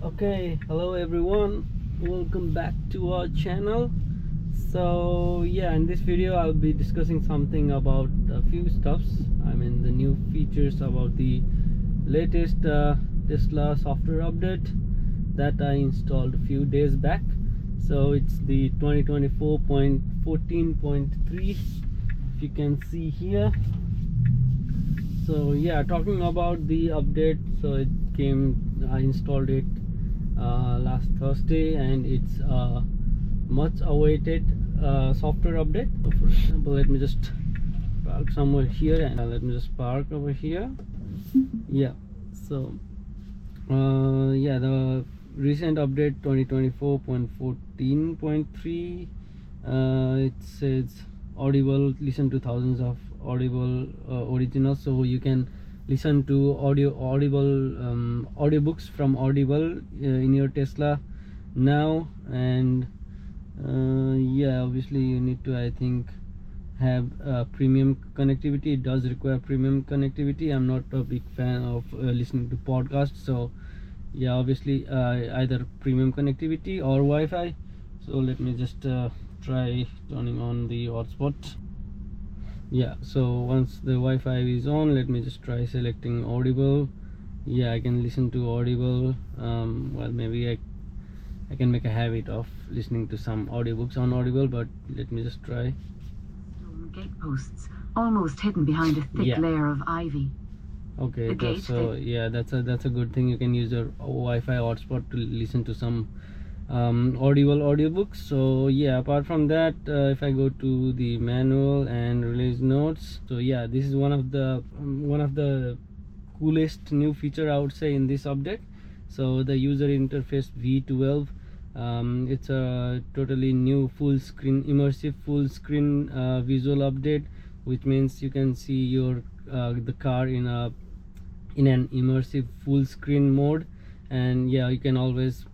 Okay, hello everyone, welcome back to our channel. So yeah, in this video I'll be discussing something about a few stuffs. I mean the new features about the latest Tesla software update that I installed a few days back. So it's the 2024.14.3, if you can see here. So yeah, talking about the update, so it came, I installed it last Thursday, and it's much awaited software update. So for example, let me just park somewhere here, and let me just park over here. Yeah, so yeah, the recent update 2024.14.3, it says audible, listen to thousands of audible originals, so you can listen to audiobooks from Audible in your Tesla now. And yeah, obviously you need to, I think, have premium connectivity. It does require premium connectivity. I'm not a big fan of listening to podcasts, so yeah, obviously either premium connectivity or Wi-Fi. So let me just try turning on the hotspot. Yeah, so once the Wi-Fi is on, let me just try selecting Audible. Yeah, I can listen to Audible. Well, maybe I can make a habit of listening to some audiobooks on Audible, but let me just try. Gateposts almost hidden behind a thick layer of ivy. Okay, so yeah, that's a good thing. You can use your Wi-Fi hotspot to listen to some Audible audiobooks. So yeah, apart from that, if I go to the manual and release notes, so yeah, this is one of the coolest new feature I would say in this update. So the user interface V12, it's a totally new immersive full screen visual update, which means you can see your the car in an immersive full screen mode. And yeah, you can always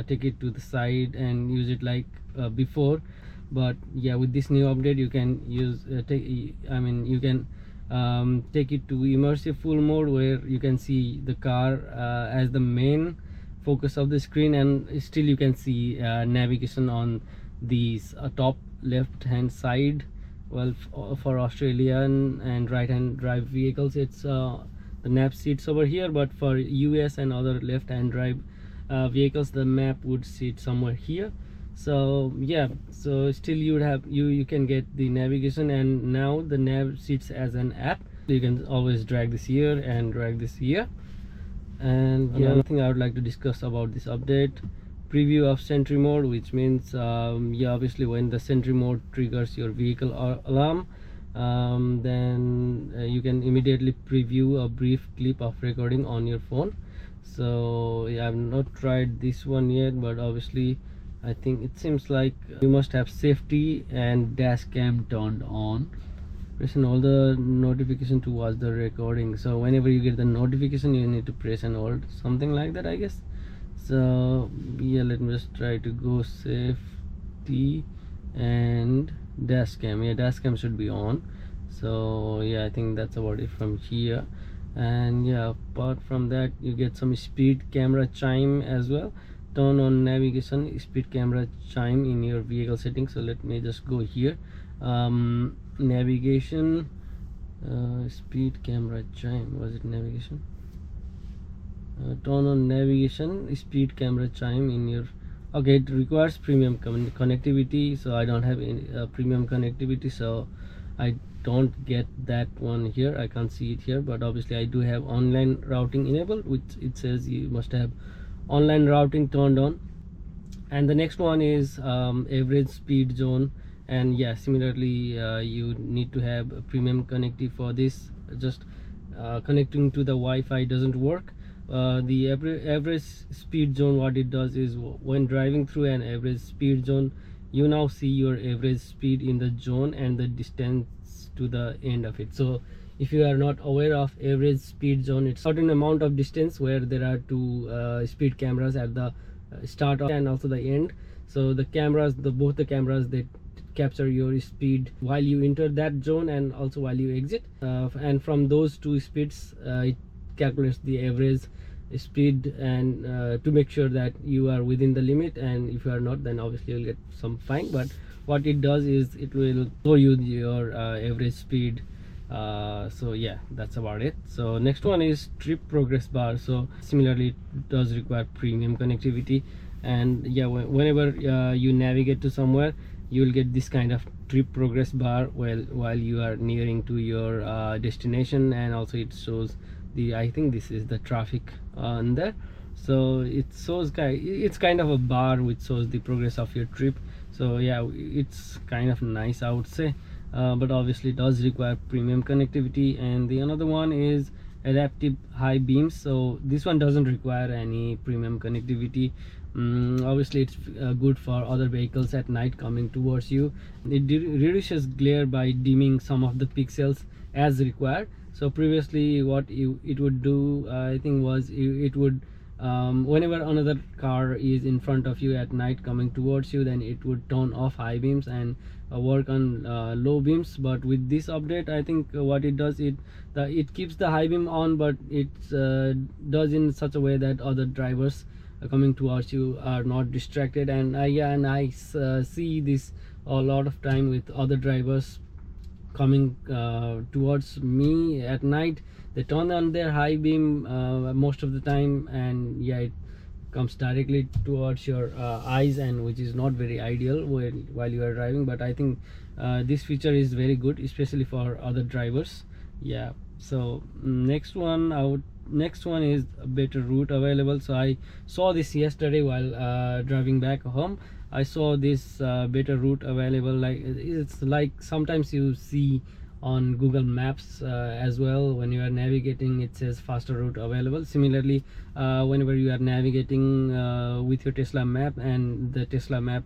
take it to the side and use it like before. But yeah, with this new update you can use you can take it to immersive full mode, where you can see the car as the main focus of the screen, and still you can see navigation on these top left hand side. Well, for Australian and right hand drive vehicles, it's the nav sits over here, but for US and other left hand drive vehicles, the map would sit somewhere here. So yeah, so still you can get the navigation, and now the nav sits as an app. You can always drag this here and drag this here. And yeah, another thing I would like to discuss about this update: preview of sentry mode, which means yeah, obviously when the sentry mode triggers your vehicle alarm, then you can immediately preview a brief clip of recording on your phone. So yeah, I've not tried this one yet, but obviously I think it seems like you must have safety and dash cam turned on. Press and hold the notification to watch the recording. So whenever you get the notification, you need to press and hold, something like that, I guess. So yeah, let me just try to go safety and dash cam. Yeah, dash cam should be on. So yeah, I think that's about it from here. And yeah, apart from that, you get some speed camera chime as well. Turn on navigation speed camera chime in your vehicle settings. So let me just go here, navigation, speed camera chime. Was it navigation? Turn on navigation speed camera chime in your, okay, it requires premium connectivity, so I don't have any premium connectivity, so I don't get that one here. I can't see it here, but obviously I do have online routing enabled, which it says you must have online routing turned on. And the next one is average speed zone, and yeah, similarly you need to have a premium connectivity for this. Just connecting to the Wi-Fi doesn't work. The average speed zone, what it does is, when driving through an average speed zone, you now see your average speed in the zone and the distance to the end of it. So if you are not aware of average speed zone, it's a certain amount of distance where there are two speed cameras at the start of and also the end. So the cameras, both the cameras, they capture your speed while you enter that zone and also while you exit, and from those two speeds it calculates the average speed, and to make sure that you are within the limit, and if you are not, then obviously you'll get some fine. But what it does is it will show you your average speed. So yeah, that's about it. So next one is trip progress bar. So similarly, it does require premium connectivity, and yeah, whenever you navigate to somewhere, you will get this kind of trip progress bar while you are nearing to your destination, and also it shows the, I think this is the traffic on there. So it shows it's kind of a bar which shows the progress of your trip. So yeah, it's kind of nice, I would say. But obviously it does require premium connectivity. And the another one is adaptive high beams. So this one doesn't require any premium connectivity. Obviously it's good for other vehicles at night coming towards you. It reduces glare by dimming some of the pixels as required. So previously what it would do, I think, was it would whenever another car is in front of you at night coming towards you, then it would turn off high beams and work on low beams. But with this update, I think what it does, it keeps the high beam on, but it does in such a way that other drivers coming towards you are not distracted. And I see this a lot of time with other drivers coming towards me at night. They turn on their high beam most of the time, and yeah, it comes directly towards your eyes, and which is not very ideal while you are driving. But I think this feature is very good, especially for other drivers. Yeah. So next one is a better route available. So I saw this yesterday while driving back home. I saw this better route available. Like, it's like sometimes you see on Google Maps as well, when you are navigating, it says faster route available. Similarly, whenever you are navigating with your Tesla map, and the Tesla map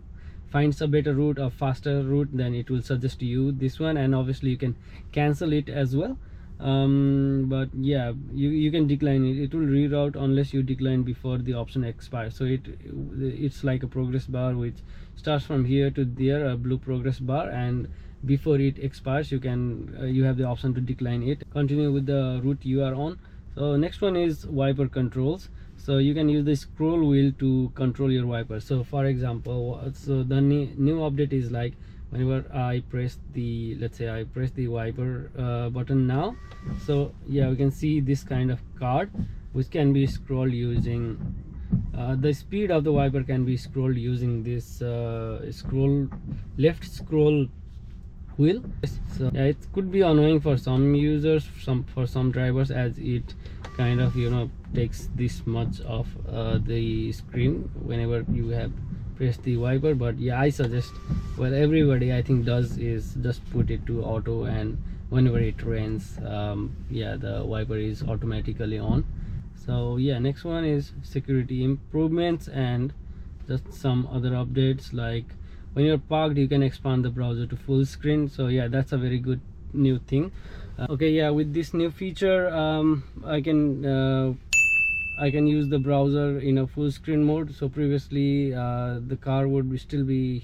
finds a better route or faster route, then it will suggest you this one. And obviously you can cancel it as well. But yeah, you can decline it. It will reroute unless you decline before the option expires. So it's like a progress bar which starts from here to there, a blue progress bar, and before it expires, you have the option to decline it, continue with the route you are on. So next one is wiper controls. So you can use the scroll wheel to control your wiper. So for example, so the new update is like, whenever I press the, let's say I press the wiper button now, so yeah, we can see this kind of card which can be scrolled using the speed of the wiper can be scrolled using this left scroll wheel. So yeah, it could be annoying for some users, for some drivers, as it kind of takes this much of the screen whenever you have pressed the wiper. But yeah, I suggest, well, everybody I think does, is just put it to auto, and whenever it rains, yeah, the wiper is automatically on. So yeah, next one is security improvements and just some other updates, like when you're parked, you can expand the browser to full screen. So yeah, that's a very good new thing. Okay, yeah, with this new feature, I can use the browser in a full screen mode. So previously the car would still be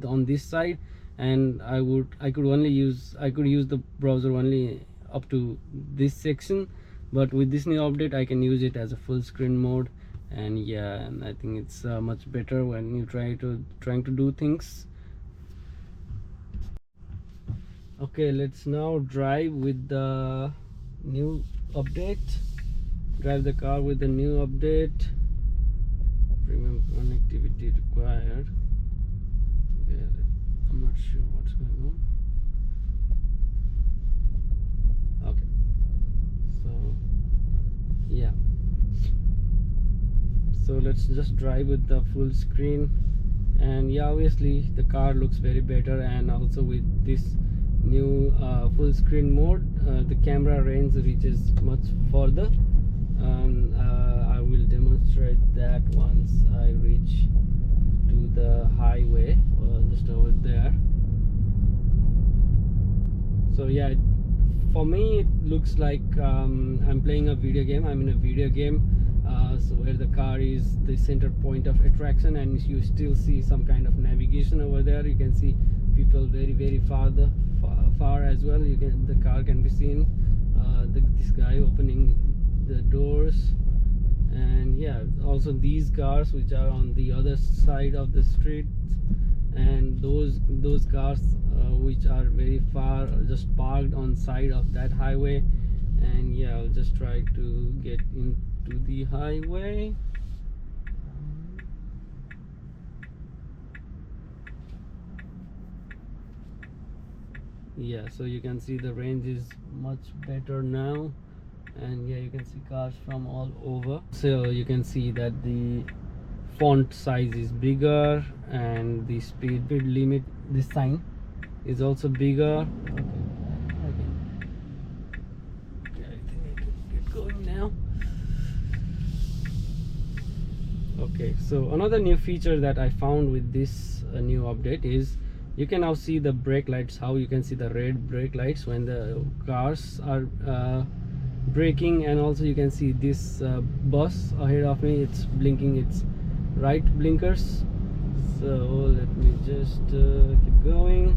on this side, and I could use the browser only up to this section. But with this new update, I can use it as a full screen mode. And yeah, and I think it's much better when you trying to do things. Okay, let's now drive with the new update. Drive the car with the new update. Premium connectivity required. Yeah, I'm not sure what's going on. Okay, so yeah, so let's just drive with the full screen. And yeah, obviously the car looks very better, and also with this new full screen mode, the camera range reaches much further. And I will demonstrate that once I reach to the highway, just over there. So yeah, for me it looks like I'm playing a video game. I'm in a video game, so where the car is the center point of attraction, and you still see some kind of navigation over there. You can see people very far as well. The car can be seen. This guy opening the doors. also these cars which are on the other side of the street, and those cars which are very far, just parked on side of that highway. And yeah, I'll just try to get into the highway. Yeah, so you can see the range is much better now, and yeah, you can see cars from all over. So you can see that the font size is bigger, and the speed limit, this sign is also bigger. Okay, I think I can get going now. Okay, so another new feature that I found with this new update is you can now see the brake lights, how you can see the red brake lights when the cars are braking, and also you can see this bus ahead of me, it's blinking its right blinkers. So let me just keep going.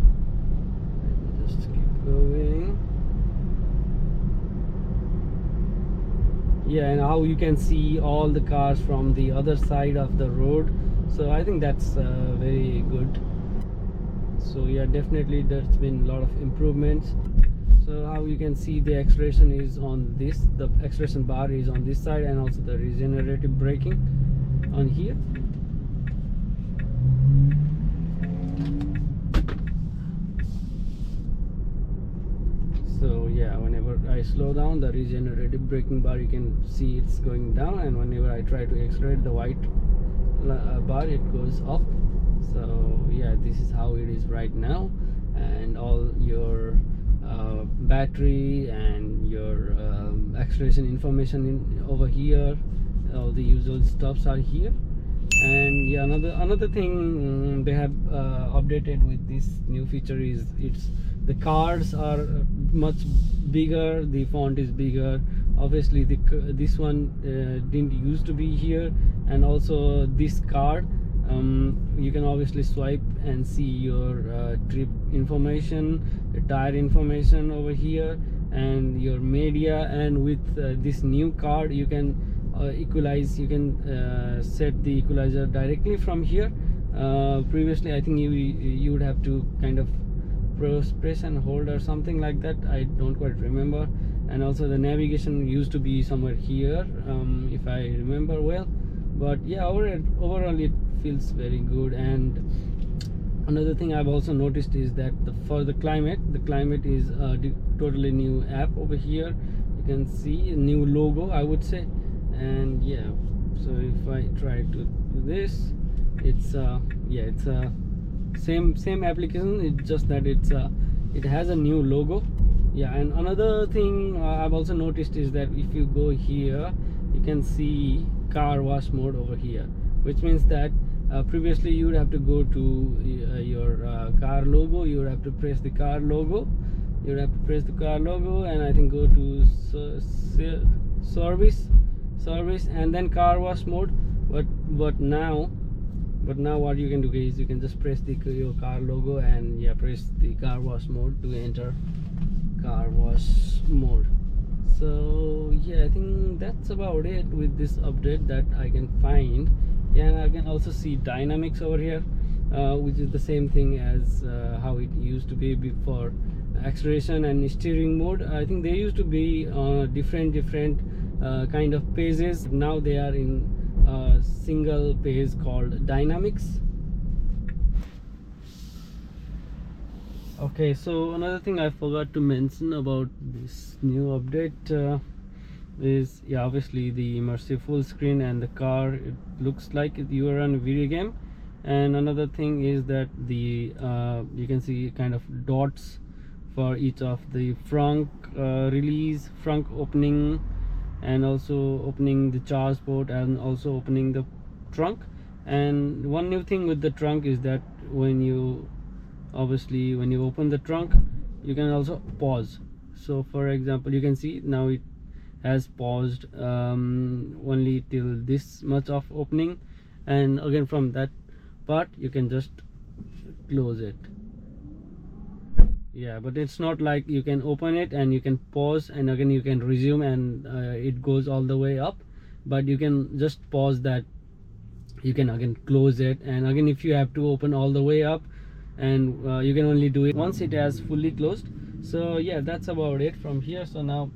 Yeah, and how you can see all the cars from the other side of the road. So I think that's very good. So yeah, definitely there's been a lot of improvements. So how you can see the acceleration is on this, the acceleration bar is on this side, and also the regenerative braking on here. So yeah, whenever I slow down, the regenerative braking bar, you can see it's going down, and whenever I try to accelerate, the white bar, it goes up. So yeah, this is how it is right now. And all your battery and your acceleration information over here, all the usual stuffs are here. And yeah, another thing they have updated with this new feature is the cars are much bigger, the font is bigger. Obviously this one didn't used to be here. And also this car, you can obviously swipe and see your trip information, the tire information over here, and your media. And with this new card, you can equalize, you can set the equalizer directly from here. Previously I think you would have to kind of press and hold or something like that, I don't quite remember. And also the navigation used to be somewhere here, if I remember well. But yeah, overall it feels very good. And another thing I've also noticed is that for the climate is a totally new app over here. You can see a new logo, I would say. And yeah, so if I try to do this, it's yeah, it's a same application, it's just that it has a new logo. Yeah, and another thing I've also noticed is that if you go here, you can see car wash mode over here, which means that previously you would have to go to your car logo, you would have to press the car logo, and I think go to service and then car wash mode. But now what you can do is you can just press your car logo, and yeah, press the car wash mode to enter car wash mode. So yeah, I think that's about it with this update that I can find. Yeah, and I can also see dynamics over here, which is the same thing as how it used to be before. Acceleration and steering mode, I think they used to be different kind of pages. Now they are in a single page called dynamics. Okay, so another thing I forgot to mention about this new update is, yeah, obviously the immersive full screen and the car, it looks like you are on a video game. And another thing is that the you can see kind of dots for each of the frunk release, frunk opening, and also opening the charge port, and also opening the trunk. And one new thing with the trunk is that when you open the trunk, you can also pause. So for example, you can see now it has paused only till this much of opening, and again from that part you can just close it. Yeah, but it's not like you can open it and you can pause and again you can resume, and it goes all the way up. but you can just pause that. You can again close it, and again if you have to open all the way up, and you can only do it once it has fully closed. So yeah, that's about it from here. So now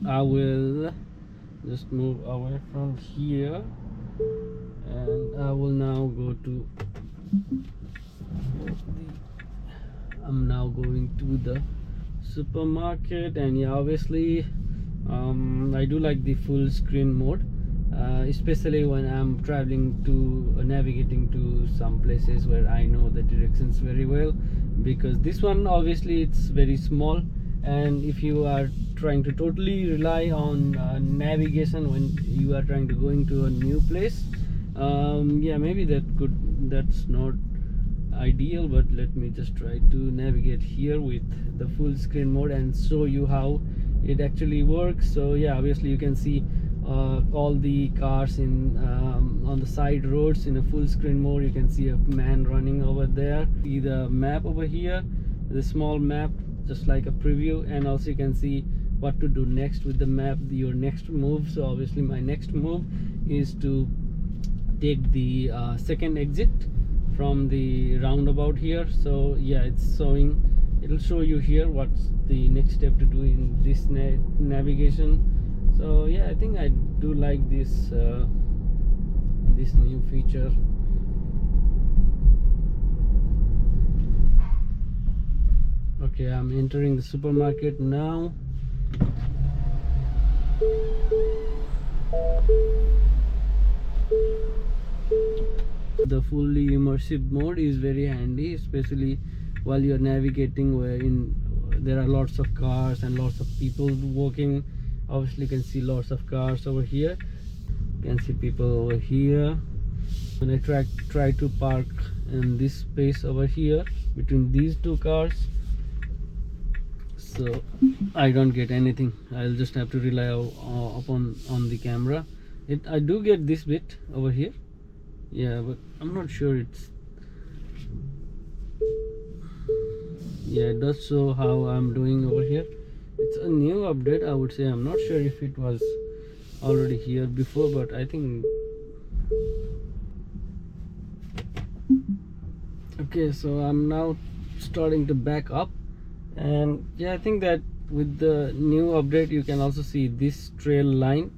I will just move away from here, and I will now go to I'm now going to the supermarket. And yeah, obviously I do like the full screen mode, especially when I'm traveling to navigating to some places where I know the directions very well, because this one obviously it's very small, and if you are trying to totally rely on navigation when you are trying to go into a new place, yeah, maybe that's not ideal. But let me just try to navigate here with the full screen mode and show you how it actually works. So yeah, obviously you can see all the cars in on the side roads in a full screen mode. You can see a man running over there. See the map over here, the small map, just like a preview, and also you can see what to do next with the map, your next move. So obviously my next move is to take the second exit from the roundabout here. So yeah, it'll show you here what's the next step to do in this navigation. So yeah, I think I do like this this new feature. Okay, I'm entering the supermarket now. The fully immersive mode is very handy, especially while you're navigating wherein there are lots of cars and lots of people walking. Obviously you can see lots of cars over here, you can see people over here. When I try to park in this space over here between these two cars, so I don't get anything. I'll just have to rely on the camera. I do get this bit over here, yeah, but I'm not sure it's, yeah, it does show how I'm doing over here. It's a new update, I would say. I'm not sure if it was already here before, but I think. Okay, so I'm now starting to back up, and yeah, I think that with the new update you can also see this trail line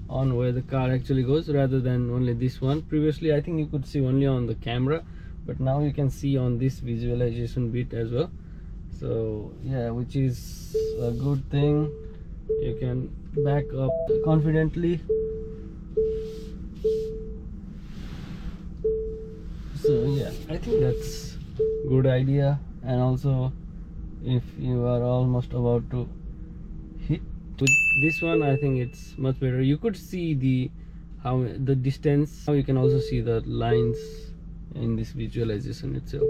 on where the car actually goes, rather than only this one. Previously I think you could see only on the camera, but now you can see on this visualization bit as well. So yeah, which is a good thing. You can back up confidently. So yeah, I think that's good idea. And also if you are almost about to hit with this one, I think it's much better. You could see the distance. Now you can also see the lines in this visualization itself.